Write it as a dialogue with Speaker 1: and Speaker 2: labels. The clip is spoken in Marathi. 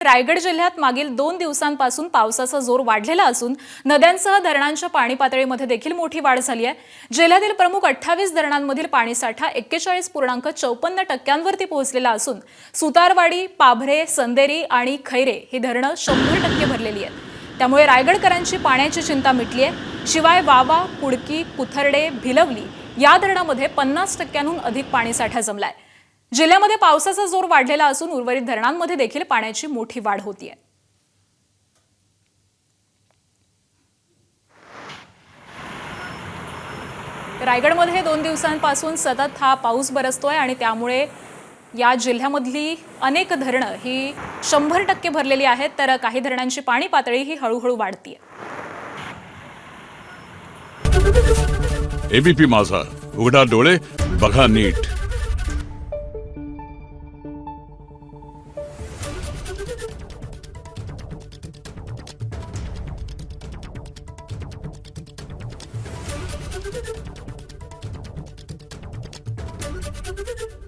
Speaker 1: रायगड जिल्ह्यात मागील 2 दिवसांपासून पावसाचा जोर वाढलेला असून नद्यांसह धरणांच्या पाणी पातळीमध्ये देखील मोठी वाढ झाली आहे। जिल्ह्यातील प्रमुख 28 धरणांमधील पाणीसाठा 41.54% पोहोचलेला असून सुतारवाडी, पाभरे, संदेरी आणि खैरे ही धरणं 100% भरलेली आहेत। त्यामुळे रायगडकरांची पाण्याची चिंता मिटली आहे। शिवाय वावा, कुडकी, कुथर्डे, भिलवली या धरणांमध्ये 50%हून अधिक पाणीसाठा जमलाय। जिल्ह्यामध्ये पावसाचा जोर वाढलेला असून उर्वरित धरणांमध्ये देखील पाण्याची मोठी वाढ होतीये। रायगडमध्ये 2 दिवसांपासून सतत हा पाऊस बरसतोय आणि त्यामुळे या जिल्ह्यामधली अनेक धरणं ही 100% भरलेली आहेत, तर काही धरणांची पाणी पातळी ही हळूहळू वाढतीये।
Speaker 2: एबीपी माझा, उघडा डोळे बघा नीट।
Speaker 3: Thank you.